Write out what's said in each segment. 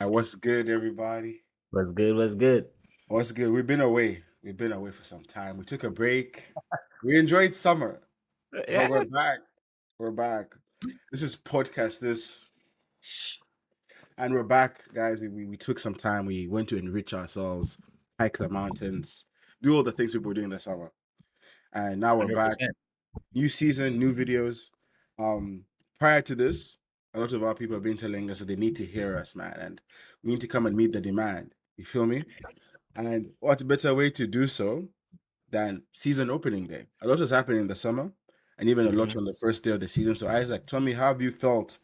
What's good, everybody? What's good? What's good? What's good? We've been away. We've been away for some time. We took a break. We enjoyed summer, but we're Yeah. back. We're back. This is podcast this, and we're back, guys. We took some time. We went to enrich ourselves, hike the mountains, do all the things we were doing this summer, and now we're back. 100%. New season, new videos. Prior to this, a lot of our people have been telling us that they need to hear us, man, and we need to come and meet the demand. You feel me? And what better way to do so than season opening day? A lot has happened in the summer, and even a lot hmm on the first day of the season. So, Isaac, tell me, how have you felt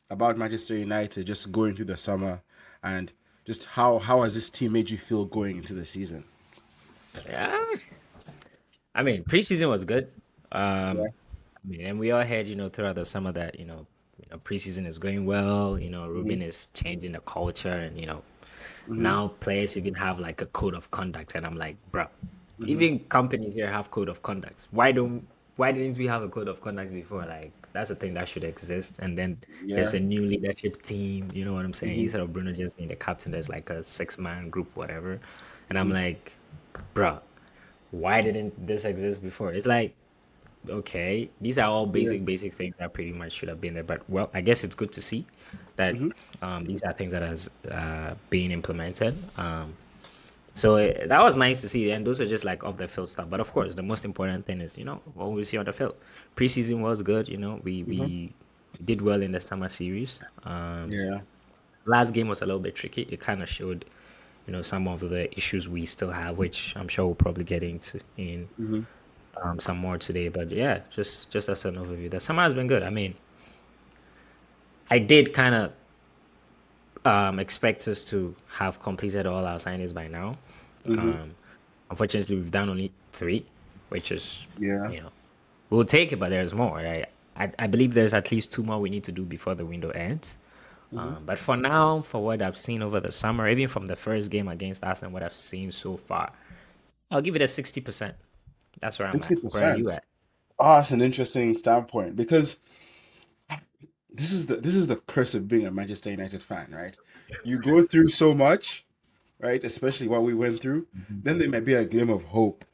about Manchester United just going through the summer, and just how has this team made you feel going into the season? Yeah. I mean, preseason was good. Yeah. And we all heard, throughout the summer that, preseason is going well. Hmm. Ruben is changing the culture, and Hmm. now players even have like a code of conduct. And I'm like, bro, Hmm. even companies here have code of conduct. Why didn't we have a code of conduct before? Like that's a thing that should exist. And then there's Yeah. a new leadership team. You know what I'm saying? Hmm. Instead of Bruno just being the captain, there's like a 6-man group, whatever. And I'm Hmm. like, bro, why didn't this exist before? It's like, okay, these are all Yeah. basic things that pretty much should have been there. But well, I guess it's good to see that Hmm. these are things that has being implemented. So that was nice to see, and those are just like off the field stuff. But of course, the most important thing is what we see on the field. Preseason was good. Hmm. We did well in the summer series. Yeah. Last game was a little bit tricky. It kind of showed some of the issues we still have, which I'm sure we'll probably get into in Hmm. some more today. But yeah, just as an overview, the summer has been good. I mean, I did kind of expect us to have completed all our signings by now. Hmm. Um, Unfortunately, we've done only three, which is, Yeah. you know, we'll take it, but there's more. I believe there's at least two more we need to do before the window ends. Hmm. But for now, for what I've seen over the summer, even from the first game against Arsenal, what I've seen so far, I'll give it a 60%. That's where I'm at. Where are you 60%. at? Oh, that's an interesting standpoint because this is the curse of being a Manchester United fan, right? You go through so much, right? Especially what we went through. Then there might be a glimmer of hope,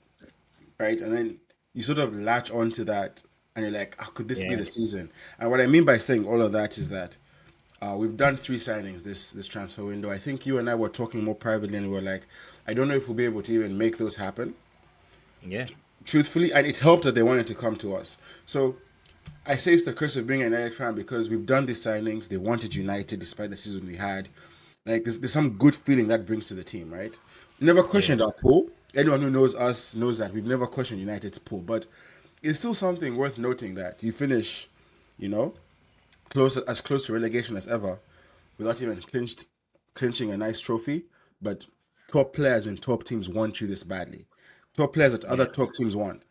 right? And then you sort of latch onto that, and you're like, "Oh, could this be Yeah, the season?" And what I mean by saying all of that is that we've done three signings this transfer window. I think you and I were talking more privately, and we were like, "I don't know if we'll be able to even make those happen." yeah, Truthfully, and it helped that they wanted to come to us. So I say it's the curse of being a United fan because we've done these signings. They wanted United despite the season we had. Like there's some good feeling that brings to the team, right? Never yeah, questioned our pull. Anyone who knows us knows that we've never questioned United's pull, but it's still something worth noting that you finish, you know, close to relegation as ever, without even clinching a nice trophy. But top players in top teams want you this badly. Top players that other yeah, top teams want.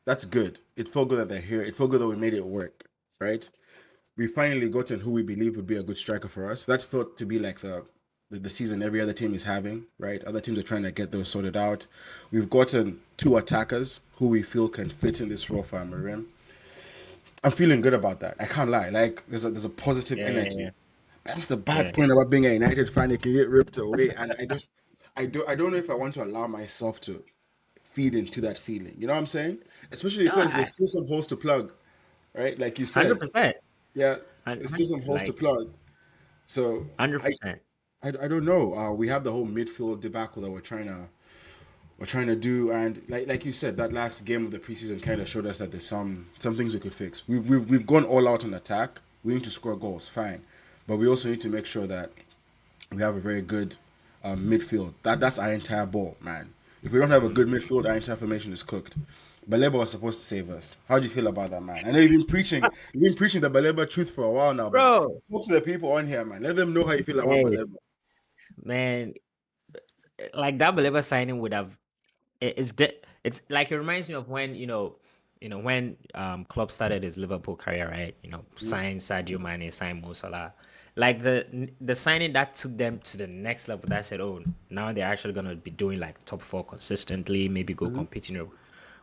That's good. It felt good that they're here. It felt good that we made it work, right? We finally gotten who we believe would be a good striker for us. That felt to be like the season every other team is having, right? Other teams are trying to get those sorted out. We've gotten two attackers who we feel can fit in this role for Amarim. I'm feeling good about that. I can't lie. Like there's a positive yeah, energy. yeah, That's the bad yeah. point about being a United fan. It can get ripped away, and I don't know if I want to allow myself to feed into that feeling. You know what I'm saying? Especially No, because there's still some holes to plug, right? Like you said, 100%. yeah, there's still some holes to Like plug. So I 100%. I don't know. We have the whole midfield debacle that we're trying to do, and like you said, that last game of the preseason kind of showed us that there's some things we could fix. We've gone all out on attack. We need to score goals, fine, but we also need to make sure that we have a very good midfield. That's our entire ball, man. If we don't have a good midfield, our entire formation is cooked. Baleba was supposed to save us. How do you feel about that, man? I know you've been preaching the Baleba truth for a while now, but Bro, talk to the people on here, man. Let them know how you feel about hey, Baleba. man, like that Belieber signing would have it's like it reminds me of when when Klopp started his Liverpool career, right? Signed Sadio Mane, signed Mo Salah. Like the signing that took them to the next level. That said, oh, now they're actually gonna be doing like top four consistently, maybe go Mm-hmm. competing.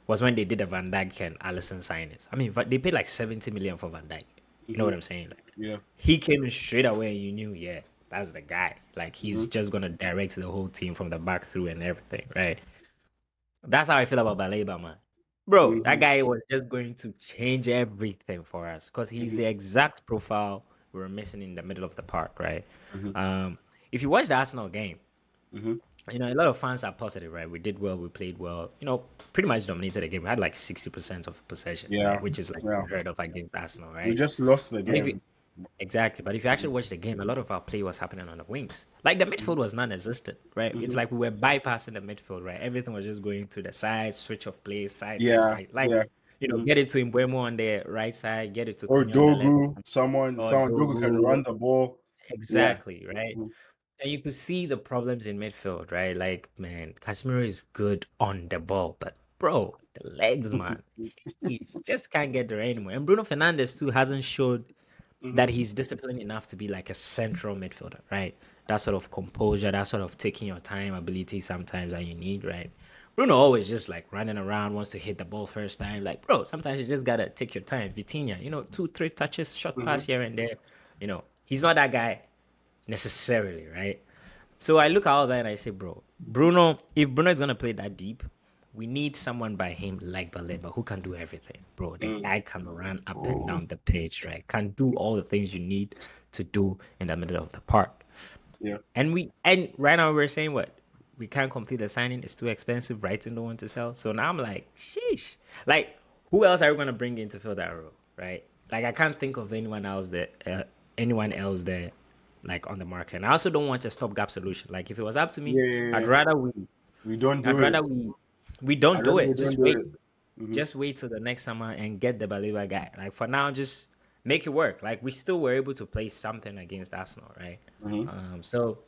Was when they did the Van Dijk and Allison signings. I mean, they paid like 70 million for Van Dijk. You know Mm-hmm. what I'm saying? Like, Yeah. he came in straight away, and you knew, yeah. that's the guy. Like he's Mm-hmm. just gonna direct the whole team from the back through and everything, right? That's how I feel about Baleba, man. Bro, that Mm-hmm. guy was just going to change everything for us because he's Mm-hmm. the exact profile we were missing in the middle of the park, right? Mm-hmm. Um, if you watch the Arsenal game, Mm-hmm. a lot of fans are positive, right? We did well, we played well, pretty much dominated the game. We had like 60% of possession, right? Yeah. Which is like Yeah. unheard of against Arsenal, We right? just lost the But if you game. Exactly. But if you actually watch the game, a lot of our play was happening on the wings. Like the midfield was non-existent, right? It's Mm-hmm. like we were bypassing the midfield, right? Everything was just going through the side, switch of play, side left, Yeah. right. Like, Yeah. Mm-hmm. get it to Imbuemo on the right side, get it to Or Cunha on the left, Dogu, or someone Dogu can Dogo. run the ball. Yeah. Exactly, right? Mm-hmm. And you could see the problems in midfield, right? Like, man, Casemiro is good on the ball, but bro, the legs, man, he just can't get there anymore. And Bruno Fernandes too hasn't showed that Mm-hmm. he's disciplined enough to be like a central midfielder, right? That sort of composure, that sort of taking your time ability sometimes that you need, right? Bruno always just like running around, wants to hit the ball first time. Like, bro, sometimes you just gotta take your time. Vitinha, 2, 3 touches, short pass here and there. He's not that guy necessarily, right? So I look at all that and I say, bro, if Bruno is gonna play that deep, we need someone by him like Baleba who can do everything, bro. The Mm-hmm. guy can run up and down the pitch, right? Can do all the things you need to do in the middle of the park. Yeah. And right now we're saying what? We can't complete the signing. It's too expensive. Brighton don't want to sell. So now I'm like, sheesh. Like, who else are we gonna bring in to fill that role, right? Like, I can't think of anyone else there, like on the market. And I also don't want a stopgap solution. Like, if it was up to me, Yeah. Yeah. I'd Yeah. rather we, We don't I'd do rather it. we don't I'd do rather we it. don't do it. Mm-hmm. Just wait till the next summer and get the Baliba guy. Like for now, just make it work. Like we still were able to play something against Arsenal, right? Mm-hmm. So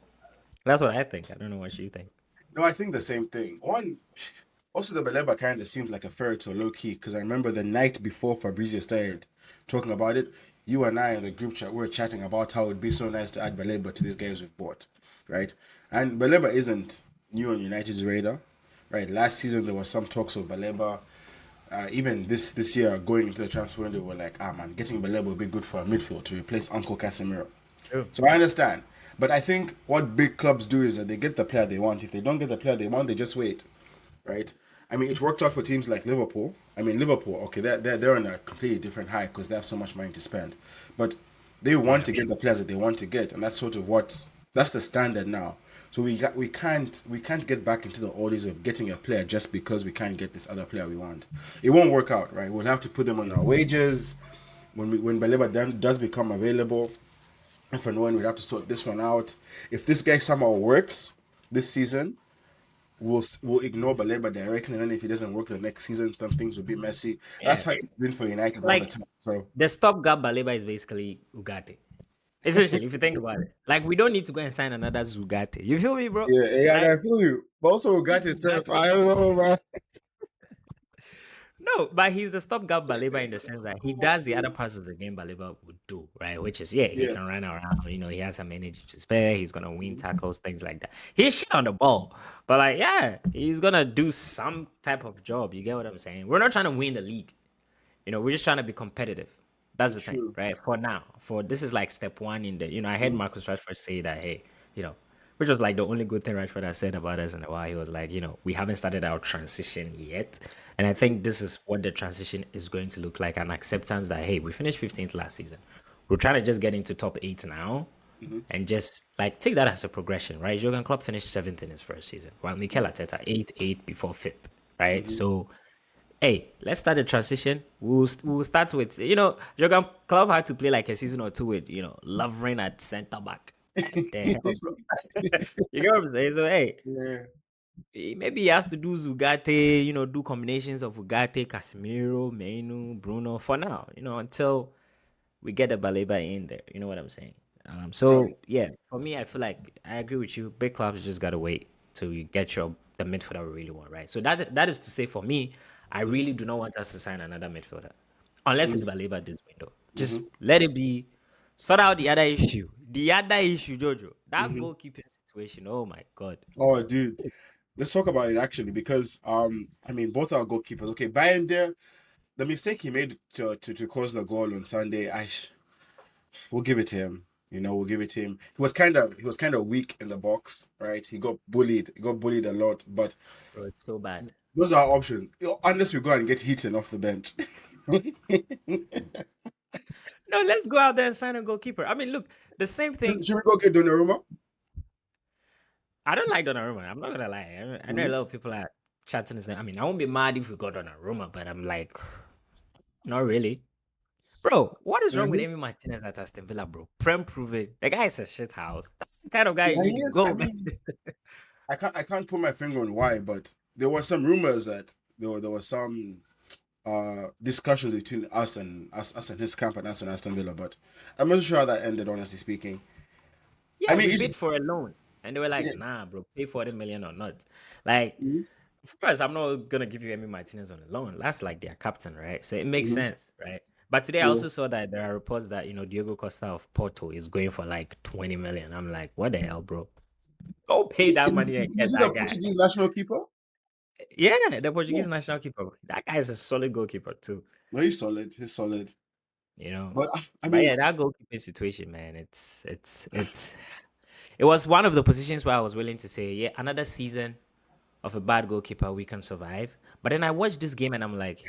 that's what I think. I don't know what you think. No, I think the same thing. Also, the Baleba kind of seems like a fairy tale low key because I remember the night before Fabrizio started talking about it, you and I in the group chat we were chatting about how it would be so nice to add Baleba to these guys we've bought, right? And Baleba isn't new on United's radar, right? Last season there was some talks of Baleba. Even this year going into the transfer window, we're like, man, getting Baleba would be good for a midfield to replace Uncle Casemiro. True. So I understand. But I think what big clubs do is that they get the player they want. If they don't get the player they want, they just wait, right? I mean, it worked out for teams like Liverpool. I mean, Liverpool, okay, they're on a completely different high because they have so much money to spend. But they want Yeah. to get the players that they want to get, and that's sort of that's the standard now. So we can't get back into the orders of getting a player just because we can't get this other player we want. It won't work out, right? We'll have to put them on our wages when Baleba does become available. If and when we have to sort this one out. If this guy somehow works this season, we'll ignore Baleba directly, and then if he doesn't work the next season, then things will be messy. Yeah. That's how it's been for United all the Like time. So the stopgap Baleba is basically Ugarte. Essentially, if you think about it, like we don't need to go and sign another Zugate. You feel me, bro? yeah, and Like I feel you. But also got itself. Ugarte. I don't know, man. No, but he's the stopgap Baleba in the sense that he does the other parts of the game Baleba would do, right? Which is, yeah, he Yeah. can run around, he has some energy to spare, he's gonna win tackles, things like that. He's shit on the ball, but like, yeah, he's gonna do some type of job. You get what I'm saying? We're not trying to win the league, we're just trying to be competitive. That's the thing, True. right? For now, this is like step one in the, I heard Mm-hmm. Marcus Rashford say that, hey, which was like the only good thing Rashford has said about us in a while. He was like, we haven't started our transition yet. And I think this is what the transition is going to look like, an acceptance that, hey, we finished 15th last season. We're trying to just get into top 8 now Mm-hmm. and just like take that as a progression, right? Jurgen Klopp finished 7th in his first season, while Mikel Arteta 8th before 5th, right? Mm-hmm. So hey, let's start the transition. We'll start with Jurgen Klopp had to play like a season or two with Lovren at center back. Like the hell, bro. You get what I'm saying? So hey, Yeah. maybe he has to do Zugate, do combinations of Ugarte, Casemiro, Menu, Bruno for now. Until we get the Baleba in there. You know what I'm saying? So Right. yeah, for me, I feel like I agree with you. Big clubs just gotta wait till you get the midfielder we really want, right? So that is to say, for me, I really do not want us to sign another midfielder unless it's Baleba this window. Just Mm-hmm. let it be. Sort out the other issue. The other issue, Jojo, that Mm-hmm. goalkeeping situation. Oh my god. Oh, dude. Let's talk about it actually because I mean both our goalkeepers. Okay, Bayern there, the mistake he made to cause the goal on Sunday, we'll give it to him. We'll give it to him. He was kind of weak in the box, right? He got bullied. He got bullied a lot, but Bro, it's so bad. those are our options. Unless we go and get Heaton off the bench. No, let's go out there and sign a goalkeeper. I mean, look, the same thing. Should we go get Donnarumma? I don't like Donnarumma. I'm not gonna lie. I know a Mhm. lot of people are chatting his name. I mean, I won't be mad if we got Donnarumma, but I'm like, not really. Bro, what is Yeah, wrong with Amy Martinez at Aston Villa, bro? Prem prove it. The guy is a shit house. That's the kind of guy you yeah, need he to is. I go, man. mean, I can't put my finger on why, but there were some rumors that there were some discussions between us and his camp and us and Aston Villa, but I'm not sure how that ended, honestly speaking. I Yeah, mean, we it's bid for a loan. And they were like, yeah. nah, bro, pay 40 million or not. Like, Mhm. of course, I'm not gonna give you Amy Martinez on a loan. That's like their captain, right? So it makes Mhm. sense, right? But today I Yeah. also saw that there are reports that Diego Costa of Porto is going for like 20 million. I'm like, what the hell, bro? Go pay that money and Is get he the that guy. Portuguese national keeper? Yeah, the Yeah. Portuguese national keeper. That guy is a solid goalkeeper too. No, he's solid. He's solid. You know. But I But mean, yeah, that goalkeeping situation, man, it's it was one of the positions where I was willing to say, yeah, another season of a bad goalkeeper we can survive. But then I watched this game and I'm like,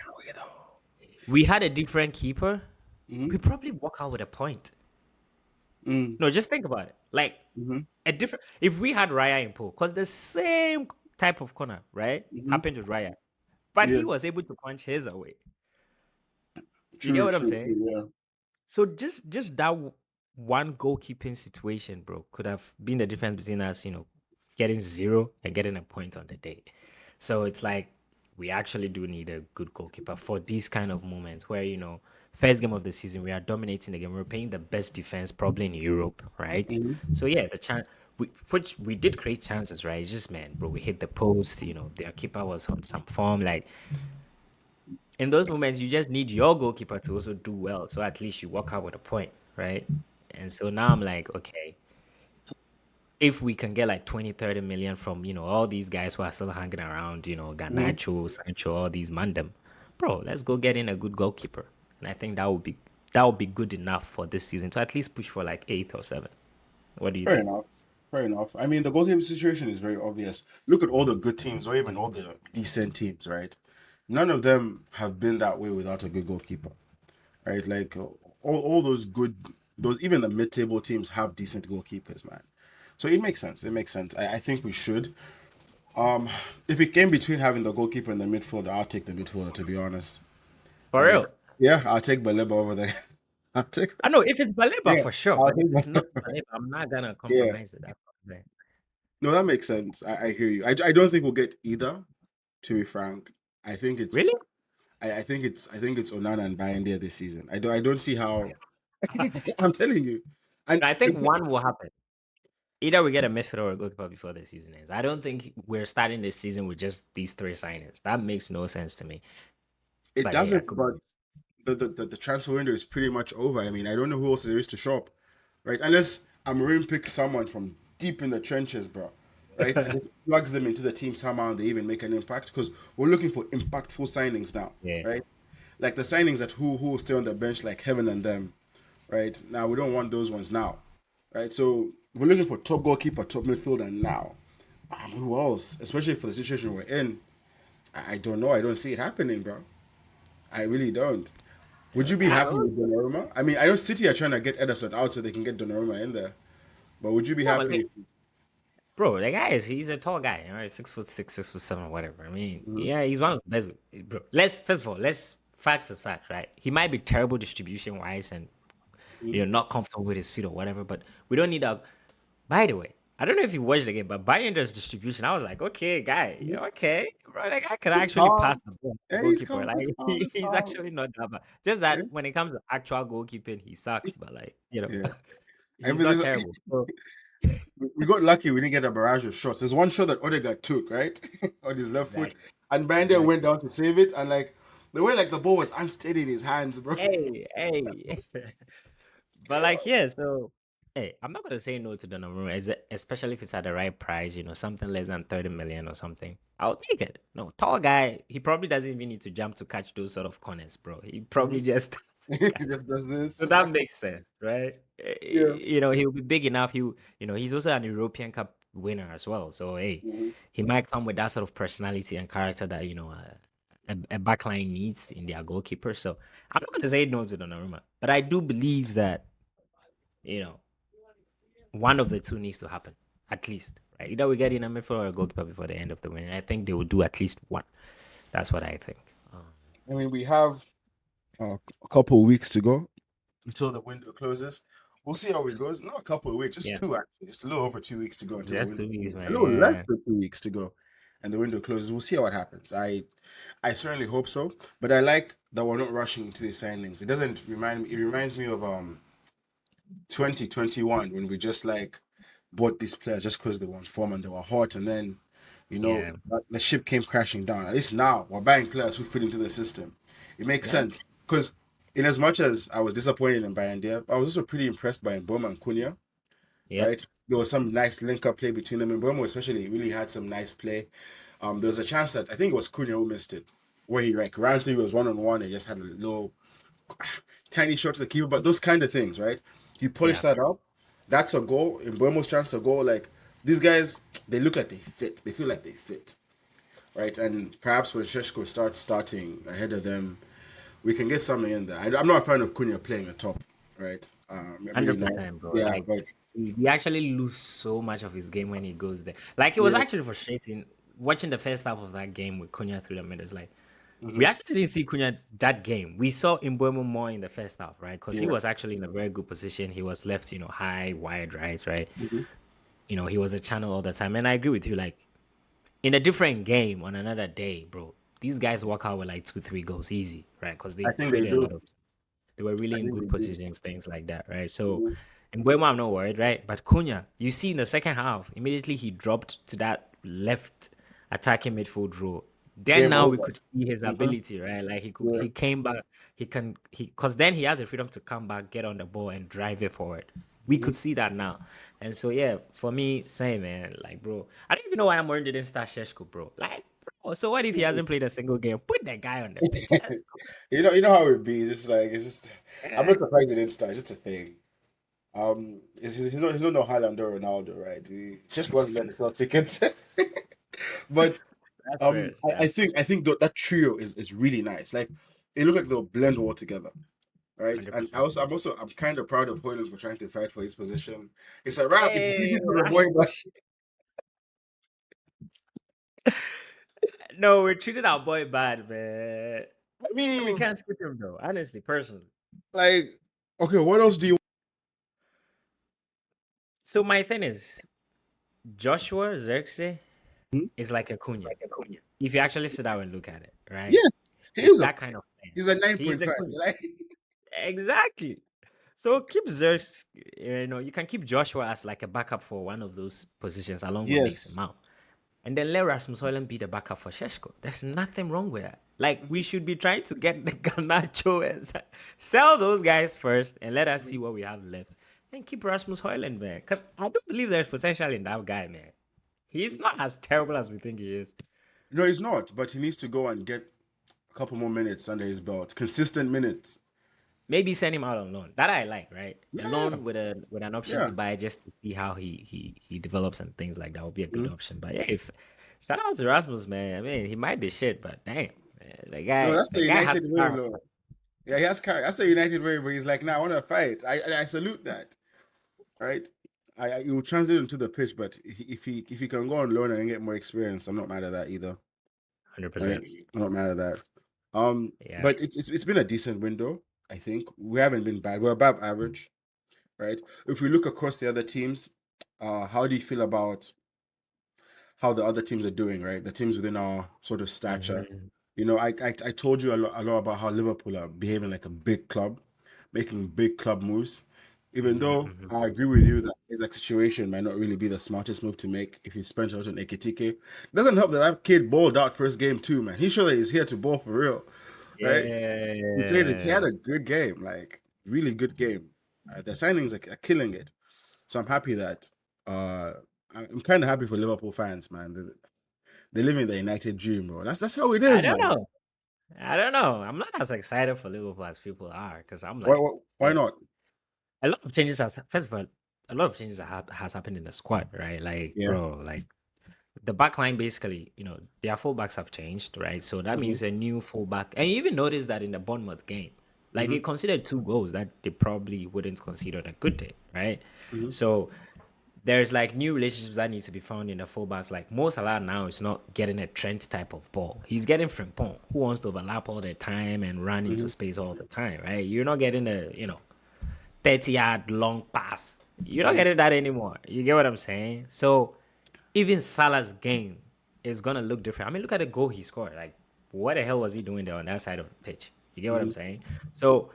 we had a different keeper, we mm-hmm, probably walk out with a point. mm, No, just think about it. Like mm-hmm, a different if we had Raya in pool, because the same type of corner, right? mm-hmm. Happened with Raya. But Yeah, he was able to punch his away. You get true, what I'm true, saying? true. Yeah. So just that one goalkeeping situation, bro, could have been the difference between us, getting zero and getting a point on the day. So it's like we actually do need a good goalkeeper for these kind of moments where first game of the season we are dominating the game. We're playing the best defense probably in Europe, right? Mm-hmm. So yeah, the chance. Which we did create chances, right? It's just man, bro, we hit the post. Their keeper was on some form. Like in those moments, you just need your goalkeeper to also do well. So at least you walk out with a point, right? And so now I'm like, okay, if we can get like 20, 30 million from, all these guys who are still hanging around, Mm-hmm. Garnacho, Sancho, all these mandem, bro, let's go get in a good goalkeeper. And I think that would be good enough for this season to at least push for like eighth or seventh. What do you Fair think? enough. Fair enough. I mean, the goalkeeper situation is very obvious. Look at all the good teams, or even all the decent teams, right? None of them have been that way without a good goalkeeper, right? Like all those good, those even the mid-table teams have decent goalkeepers, man. So it makes sense. It makes sense. I think we should. Um, if it came between having the goalkeeper and the midfielder, I'll take the midfielder, to be honest. For Right? real. Yeah, I'll take Baleba over there. I'll take. I know if it's Baleba Yeah, for sure, I'll but if take. it's not Baleba, I'm not gonna Yeah, compromise it. That's what I'm saying. no, that makes sense. I hear you. I don't think we'll get either. To be frank, I think Really? it's. I think it's Onana and Bayanda this season. I don't see how. I'm telling you, and I think one will happen. Either we get a midfielder or a goalkeeper before the season ends. I don't think we're starting this season with just these three signings. That makes no sense to me. it But hey, I doesn't. could But be. the transfer window is pretty much over. I mean, I don't know who else there is to shop, right? Unless Amorim picks someone from deep in the trenches, bro, right? And just plugs them into the team somehow, and they even make an impact. Because we're looking for impactful signings now, Yeah. right? Like the signings that who will stay on the bench like heaven and them, right? Now we don't want those ones now, right? So we're looking for top goalkeeper, top midfielder now. Who else? Especially for the situation we're in, I don't know. I don't see it happening, bro. I really don't. Would you be I happy also, with Donnarumma? I mean, I know City are trying to get Ederson out so they can get Donnarumma in there. But would you be no, like, happy if? bro, the guy he's a tall guy, right? 6'6", 6'7", whatever. I mean, Mhm. yeah, he's one of the best. Bro, first of all, facts is facts, right? He might be terrible distribution wise and not comfortable with his feet or whatever, but we don't need a. By the way, I don't know if you watched the game, but Bayern's distribution, I was like, okay, guy, Mhm. okay, bro, that guy could He's actually pass calm. the ball to the Yeah, he's goalkeeper. calm. Like He's calm. He's he's calm. actually not that bad. Just Yeah. that when it comes to actual goalkeeping, he sucks, but Yeah. he's not Everything. terrible. So We got lucky. We didn't get a barrage of shots. There's one shot that Odegaard took right on his left foot, exactly, and Banda went exactly. down to save it, and like the way like the ball was unsteady in his hands, bro. Hey, hey. But yeah, so hey, I'm not gonna say no to Donnarumma, especially if it's at the right price, something less than 30 million or something. I'll take it. No, tall guy, he probably doesn't even need to jump to catch those sort of corners, bro. He Mhm. probably just He just does So this. that makes sense, right? Yeah. You know, he'll be big enough. He's also an European Cup winner as well. So hey, Mhm. he might come with that sort of personality and character that a backline needs in their goalkeeper. So I'm not gonna say no to Donnarumma, but I do believe that you know one of the two needs to happen at least. Right? Either we get in a midfield or a goalkeeper before the end of the winter. I think they will do at least one. That's what I think. I mean, we have a couple of weeks to go until the window closes. We'll see how it goes. Not a couple of weeks, just Yeah, two actually. Just a little over 2 weeks to go until the just window 2 weeks, closes. A man. little less Yeah, than 2 weeks to go, and the window closes. We'll see how it happens. I certainly hope so. But I like that we're not rushing into the signings. It doesn't remind me. It reminds me of 2021 when we just like bought these players just because they were on form and they were hot, and then yeah, the ship came crashing down. At least now we're buying players who fit into the system. It makes yeah, sense because in as much as I was disappointed in Bayern, I was also pretty impressed by Mboma and Cunha. yep, Right, there was some nice link up play between them. And Mboma especially really had some nice play. There was a chance that I think it was Cunha who missed it, where he like ran through, was 1-on-1 and just had a little tiny shot to the keeper. But those kind of things, right? He yeah. polished that up. That's a goal. In Mbomo's chance to goal, like these guys, they look like they fit. They feel like they fit, right? And perhaps when Sheshko starts starting ahead of them, we can get something in there. I'm not a fan of Cunha playing a top, right? I'm really not. 100%, bro. Yeah, Like but we actually lose so much of his game when he goes there. Like it was yeah, actually frustrating watching the first half of that game with Cunha through the middle. It's like we hmm actually didn't see Cunha that game. We saw Mbeumo more in the first half, right? Because he yeah, was actually in a very good position. He was left, high, wide, right? hmm He was a channel all the time. And I agree with you. Like in a different game on another day, bro, these guys walk out with like 2, 3 goals easy, right? Because I they've think they created a do. lot of they were really I in think good they do. positions, things like that, right? So, Mhm. in Buemo, I'm not worried, right? But Cunha, you see in the second half, immediately he dropped to that left attacking midfield role. Then Game now we over. could see his hmm ability, right? Like Yeah. he came back, because then he has the freedom to come back, get on the ball, and drive it forward. We hmm could see that now, and so yeah, for me, same man. Like, bro, I don't even know why I'm worried didn't start Sheshko, bro. Like, bro, so what if he hasn't played a single game? Put that guy on the pitch. Let's go. you know how it be. It's just like it's just. I'm Yeah, not surprised it didn't start. It's just a thing. He's not no Haaland or Ronaldo, right? He just wasn't there to sell tickets. But that's fair. I think that trio is really nice. Like it looked like they'll blend well together, right? And 100%. I'm kind of proud of Hoyland for trying to fight for his position. It's a wrap. It's Hey, easy for the boy, but Rashbush. No, we're treating our boy bad, man. I We mean, can't skip him though, honestly, personally. like, okay, what else do you? So my thing is, Joshua Xerxes Hmm? is like a Cunha. If you actually sit down and look at it, right? Yeah, he He's is a that kind of player. he's a nine He's point a five. Cunha. Like, Exactly. So keep Xerxes, you can keep Joshua as like a backup for one of those positions along with Mason yes, Mount. And then let Rasmus Højlund be the backup for Sheshko. There's nothing wrong with that. Like we should be trying to get the Garnacho and sell those guys first, and let us see what we have left, and keep Rasmus Højlund, man. Because I do believe there's potential in that guy, man. He's not as terrible as we think he is. no, he's not. But he needs to go and get a couple more minutes under his belt, consistent minutes. Maybe send him out on loan. That I like, right? A Yeah, loan with an option yeah. to buy just to see how he develops and things like that would be a good Mhm. option. But yeah, if shout out to Rasmus, man. I mean, he might be shit, but damn, man, No, that's the the guy has United way, character. though. Yeah, he has character. That's the United way where he's like, "Nah, I want to fight." I salute that, right? He will translate into the pitch, but if he can go on loan and get more experience, I'm not mad at that either. Hundred Right? percent. I'm not mad at that. Yeah. But it's been a decent window. I think we haven't been bad. We're above average, right? If we look across the other teams, how do you feel about how the other teams are doing, right? The teams within our sort of stature. Mhm. I told you a lot about how Liverpool are behaving like a big club, making big club moves. Even Mhm. though Mhm. I agree with you that his like situation might not really be the smartest move to make if you spend a lot on Ekitike. Doesn't help that that kid balled out first game too, man. He showed that he's here to ball for real, right? He had Yeah. a good game, like really good game. The signings are killing it. So I'm happy that uh I'm kind of happy for Liverpool fans, man. They're living the United dream, bro. That's how it I is, don't man. know. I don't know. I'm not as excited for Liverpool as people are because I'm Why, like, why yeah, not? a lot of changes has first of all, a lot of changes has happened in the squad, right? Like, Yeah. bro, like the back line basically, their fullbacks have changed, right? So that Mm-hmm. means a new fullback. And you even notice that in the Bournemouth game, like Mm-hmm. they considered two goals that they probably wouldn't consider on a good day, right? Mm-hmm. So there's like new relationships that need to be found in the fullbacks. Like Mo Salah now is not getting a Trent type of ball. He's getting Frimpong, who wants to overlap all the time and run into Mm-hmm. space all the time, right? You're not getting a 30-yard long pass. You're not Mm-hmm. getting that anymore. You get what I'm saying? So even Salah's game is gonna look different. I mean, look at the goal he scored. Like, what the hell was he doing there on that side of the pitch? You get what I'm Mm-hmm. saying? So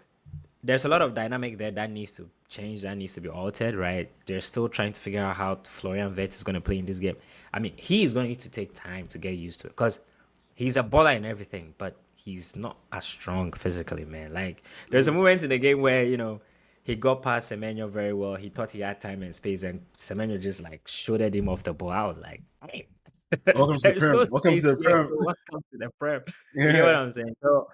there's a lot of dynamic there that needs to change, that needs to be altered, right? They're still trying to figure out how Florian Wirtz is going to play in this game. I mean, he is going to need to take time to get used to it because he's a baller and everything, but he's not as strong physically, man. Like, there's a Mm-hmm. moment in the game where, he got past Semenyo very well. He thought he had time and space, and Semenyo just like shouldered him off the ball. I was like, hey, Welcome to the there's no Prem. Welcome to space the here. Prem. So what comes to the prem? You get what Yeah. I'm saying? So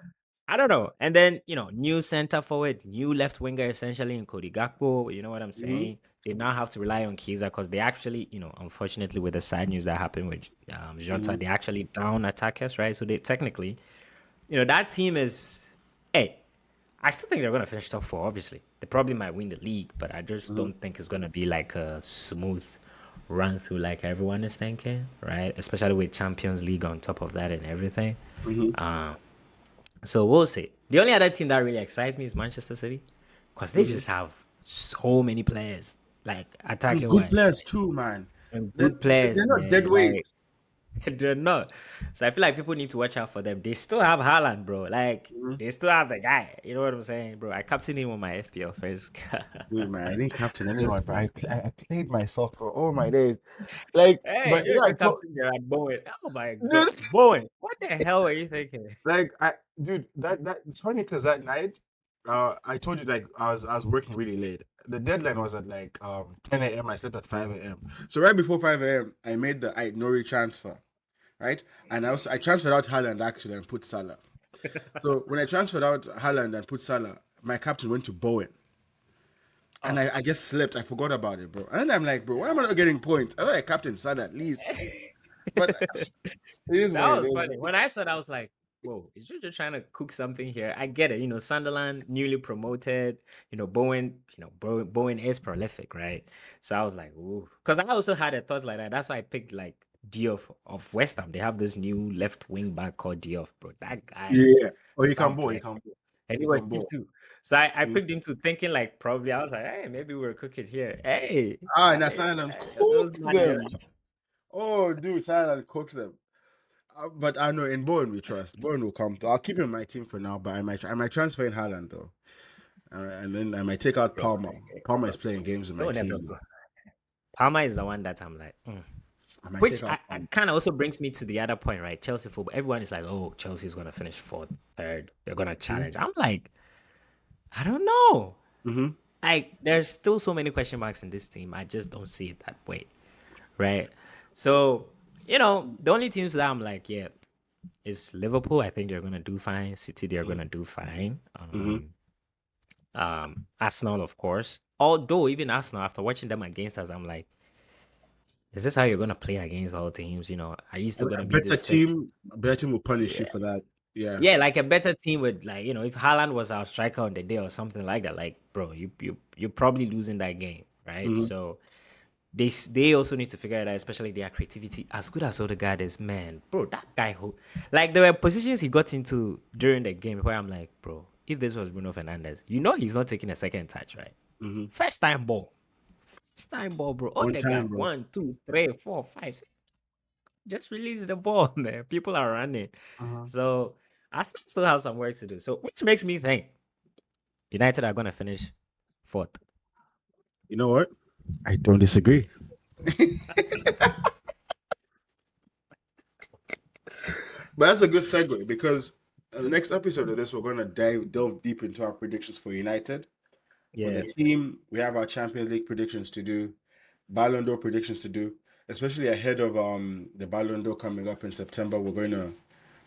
I don't know. And then, new center forward, new left winger essentially in Cody Gakpo. You know what I'm Mm-hmm. saying? They now have to rely on Kiza because they actually, unfortunately, with the sad news that happened with Jota, Mm-hmm. they actually down attackers, right? So they technically, that team is, hey, I still think they're going to finish top four, obviously. They probably might win the league, but I just Mm-hmm. don't think it's going to be like a smooth run through like everyone is thinking, right? Especially with Champions League on top of that and everything. Mm-hmm. So we'll see. The only other team that really excites me is Manchester City because they Mm-hmm. just have so many players, like And attacking good wise, players too, man. and They, good players, they're not dead man. weight. Like they're not. So I feel like people need to watch out for them. They still have Haaland, bro. Like Mm-hmm. they still have the guy. You know what I'm saying, bro? I captained him on my FPL first. Dude, man, I didn't captain anyone, but I played myself for all my days. Like, Hey, but you're I the told captain there at Bowen. Oh my god, dude, Bowen! What the hell are you thinking? like dude, that it's funny because that night, I told you like I was working really late. The deadline was at like 10 a.m. I slept at 5 a.m. So right before 5 a.m. I made the Nori transfer, right? And I transferred out Haaland actually and put Salah. So when I transferred out Haaland and put Salah, my captain went to Bowen. And Oh, I just slept. I forgot about it, bro. And I'm like, bro, why am I not getting points? I thought I captain Salah at least. But it is what that it was is. funny. When I saw that, I was like, whoa, is Jojo trying to cook something here? I get it. Sunderland newly promoted. Bowen, Bowen is prolific, right? So I was like, ooh. Because I also had a thought like that. That's why I picked like Diouf of West Ham. They have this new left wing back called Diouf, bro. That guy Yeah. is Oh, he can ball. He something. can ball. And he He was can cheap ball. too. So I Mm. picked him to thinking like probably I was like, hey, maybe we're cooking here. Hey, And I that mean, Silent those cooked man there. them. Oh, dude, Silent cooks them. But I know in Bowen we trust. Bowen will come. I'll keep him in my team for now, but I might transfer in Haaland though, and then I might take out Bro, Palmer. Palmer is playing games with my don't ever team. go. Palmer is the one that I'm like, I might which take out I Palmer. kind of also brings me to the other point, right? Chelsea football. Everyone is like, oh, Chelsea's gonna finish fourth, third. They're gonna challenge. I'm like, I don't know. Mm-hmm. Like, there's still so many question marks in this team. I just don't see it that way, right? So, the only teams that I'm like, yeah, is Liverpool. I think they're gonna do fine. City, they're gonna do fine. Mm-hmm. Arsenal, of course. Although even Arsenal, after watching them against us, I'm like, is this how you're gonna play against all teams? Are you still A gonna be better this set? team, a better team will punish Yeah, you for that. Yeah. yeah, like a better team with like if Haaland was our striker on the day or something like that, like bro, you're probably losing that game, right? Mm-hmm. So they also need to figure it out, especially their creativity. As good as Odegaard is, man, bro, that guy who like there were positions he got into during the game where I'm like, bro, if this was Bruno Fernandez, he's not taking a second touch, right? Mm-hmm. First time ball. First time ball, bro. One time, Odegaard, bro. 1, 2, 3, 4, 5, 6. Just release the ball, man. People are running. Uh-huh. So I still have some work to do. So which makes me think United are gonna finish fourth. You know what? I don't disagree. But that's a good segue because the next episode of this, we're going to delve deep into our predictions for United. For the Yeah, team, we have our Champions League predictions to do, Ballon d'Or predictions to do, especially ahead of the Ballon d'Or coming up in September. We're going to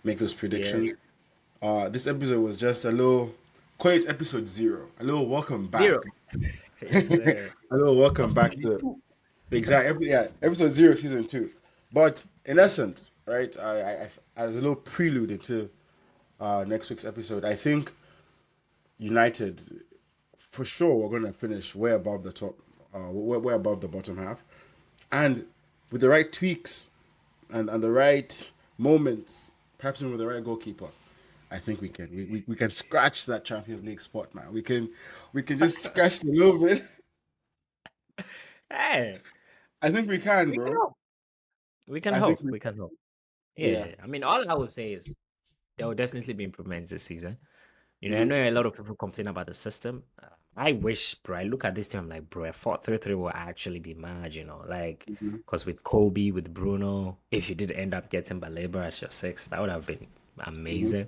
make those yeah. predictions. This episode was just a little, call it episode 0, a little welcome back, Zero. Yes, a sir. little welcome Of back season to two. episode 0, season 2. But in essence, right, as a little prelude into next week's episode, I think United, for sure, we're going to finish way above the top, way above the bottom half, and with the right tweaks and the right moments, perhaps even with the right goalkeeper, I think we can scratch that Champions League spot, man. We can just scratch it a little bit. Hey, I think we can, we can bro. hope. We can I think hope. we We can hope. yeah. Yeah. I mean, all I would say is there will definitely be improvements this season. I Mm-hmm. know a lot of people complain about the system. I wish, bro. I look at this team, I'm like, bro, a 4-3-3 will actually be mad, like, Mm-hmm. because with Kobe, with Bruno, if you did end up getting Baleba as your six, that would have been Mm-hmm. amazing.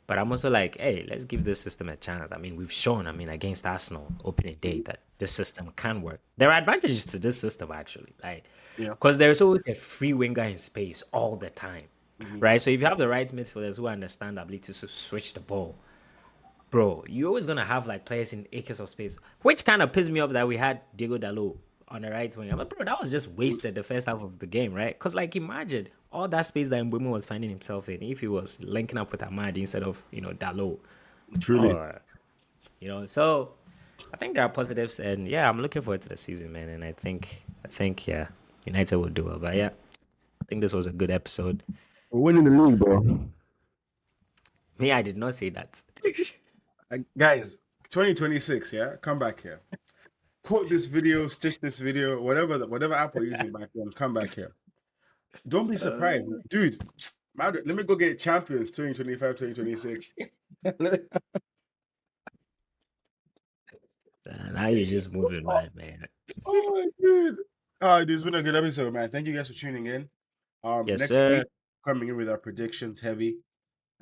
But I'm also like, hey, let's give this system a chance. I mean, we've shown, against Arsenal opening day that this system can work. There are advantages to this system, actually, like, Yeah. because there's always a free winger in space all the time, Mm-hmm. right? So if you have the right midfielders who understand the ability to switch the ball, bro, you're always gonna have like players in acres of space, which kind of pissed me off that we had Diego Dalot on the right wing. I'm like, bro, that was just wasted the first half of the game, right? Because like, imagine all that space that Mbeumo was finding himself in if he was linking up with Ahmad instead of Dalot, Truly. or So I think there are positives, and yeah, I'm looking forward to the season, man. And I think yeah, United will do well. But yeah, I think this was a good episode. We're winning the league, bro. Me, I did not say that. Guys, 2026, yeah? Come back here. Quote this video, stitch this video, whatever app we're using back then, come back here. Don't be surprised. Dude, let me go get champions 2025, 2026. Now you're just moving, oh, man. dude. Dude, it's been a good episode, man. Thank you guys for tuning in. Yes, Next sir. week, coming in with our predictions heavy.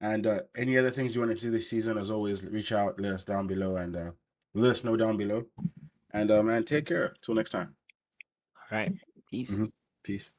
And any other things you want to see this season, as always, reach out, let us down below, and let us know down below. And man, take care. Till next time. All right. Peace. Mhm. Peace.